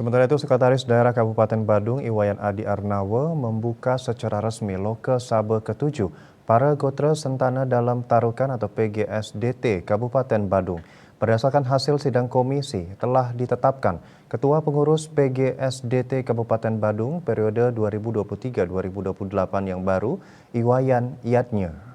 Sementara itu, Sekretaris Daerah Kabupaten Badung, Iwayan Adi Arnawe, membuka secara resmi Loke Sabe ke-7 para Gotre Sentana dalam Tarukan atau PGSDT Kabupaten Badung. Berdasarkan hasil sidang komisi, telah ditetapkan Ketua Pengurus PGSDT Kabupaten Badung periode 2023-2028 yang baru, Iwayan Yatnya.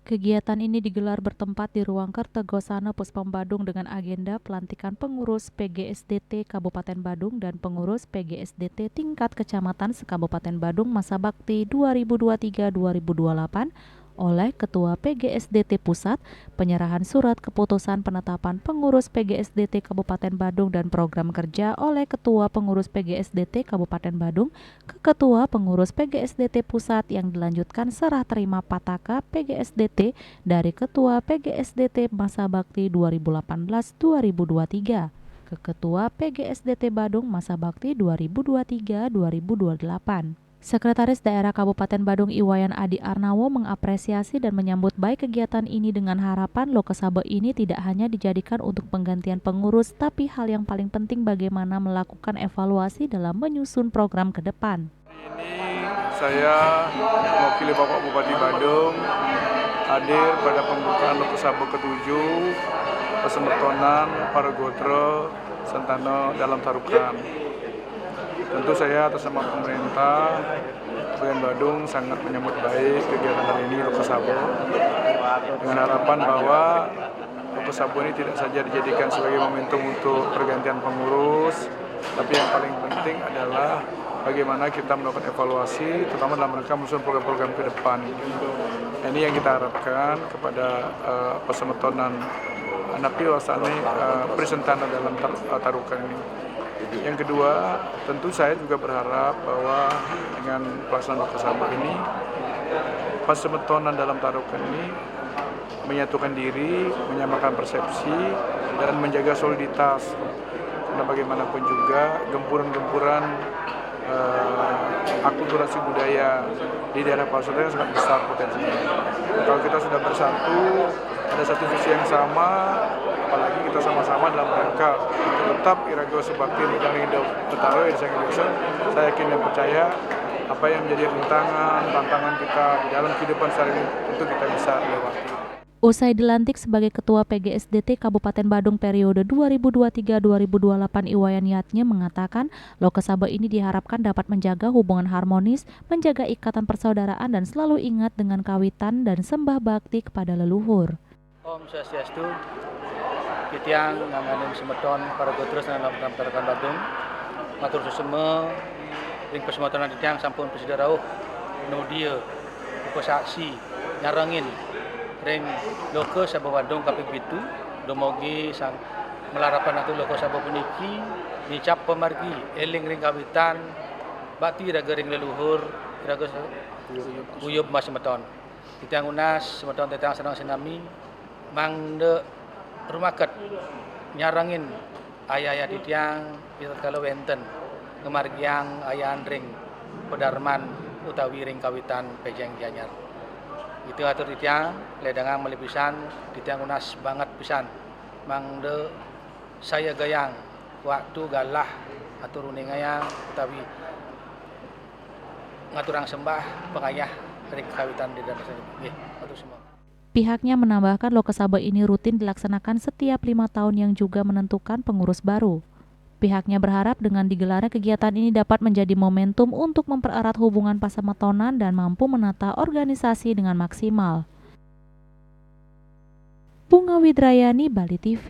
Kegiatan ini digelar bertempat di Ruang Kertegosana Puspom Badung dengan agenda pelantikan pengurus PGSDT Kabupaten Badung dan pengurus PGSDT tingkat kecamatan se-Kabupaten Badung masa bakti 2023-2028 oleh Ketua PGSDT Pusat, penyerahan surat keputusan penetapan pengurus PGSDT Kabupaten Badung dan program kerja oleh Ketua Pengurus PGSDT Kabupaten Badung ke Ketua Pengurus PGSDT Pusat yang dilanjutkan serah terima pataka PGSDT dari Ketua PGSDT masa bakti 2018-2023 ke Ketua PGSDT Badung masa bakti 2023-2028. Sekretaris Daerah Kabupaten Badung Iwayan Adi Arnawe mengapresiasi dan menyambut baik kegiatan ini dengan harapan Loke Sabe ini tidak hanya dijadikan untuk penggantian pengurus, tapi hal yang paling penting bagaimana melakukan evaluasi dalam menyusun program ke depan. Ini saya mewakili Bapak Bupati Badung hadir pada pembukaan Loke Sabe ke-7 pesemetonan para Gotre Sentana dalam Tarukan. Tentu saya atas nama pemerintah Kabupaten Badung sangat menyambut baik kegiatan hari ini Loke Sabe dengan harapan bahwa Loke Sabe ini tidak saja dijadikan sebagai momentum untuk pergantian pengurus, tapi yang paling penting adalah bagaimana kita melakukan evaluasi, terutama dalam rangka menyusun program-program ke depan. Ini yang kita harapkan kepada pesemetonan Napil Wasani Presentana dalam Tarukan ini. Yang kedua, tentu saya juga berharap bahwa dengan pelaksanaan Loke Sabe ini, pesemetonan dalam Tarukan ini menyatukan diri, menyamakan persepsi, dan menjaga soliditas. Karena bagaimanapun juga gempuran-gempuran akulturasi budaya di daerah pariwisata yang sangat besar potensinya. Kalau kita sudah bersatu, ada satu visi yang sama, apalagi kita sama-sama dalam rangka tetap iraga sebakti dan hidup tetaro di Indonesia. Saya yakin dan percaya apa yang menjadi tantangan kita di dalam kehidupan sehari-hari itu kita bisa lewati. Usai dilantik sebagai Ketua PGSDT Kabupaten Badung periode 2023-2028, Iwayan Yatnya mengatakan Loke Sabe ini diharapkan dapat menjaga hubungan harmonis, menjaga ikatan persaudaraan dan selalu ingat dengan kawitan dan sembah bakti kepada leluhur. Om Swastiastu, Kitiang ngangganin semeton para Gotre dalam Tarukan Badung, matur suseme ring pesemetonan Kitiang sampun presida rauh nudia upasaksi nyarangin ring Loke Sabe Badung kaping 7 domogi sang melarapan atu Loke Sabe puniki dicap pemargi eling ring kawitan bakti raga ring leluhur raga uyub mas semeton Kitiang unas semeton tetang senang sinami mangde rumaket nyarangin ayah-ayah Kitiang kita kalau wenten ngemargiang ayahan ring pedarman utawi ring kawitan pejeng Gianyar. Itu atur Kitiang ledangang melipisan Kitiang unas banget pisan mangde saya gayang waktu galah atur uningayang utawi ngaturang sembah pengayah ring kawitan di dalam nggih atur semua. Pihaknya menambahkan Loke Sabe ini rutin dilaksanakan setiap 5 tahun yang juga menentukan pengurus baru. Pihaknya berharap dengan digelarnya kegiatan ini dapat menjadi momentum untuk mempererat hubungan pasemetonan dan mampu menata organisasi dengan maksimal. Bunga Widrayani, Bali TV.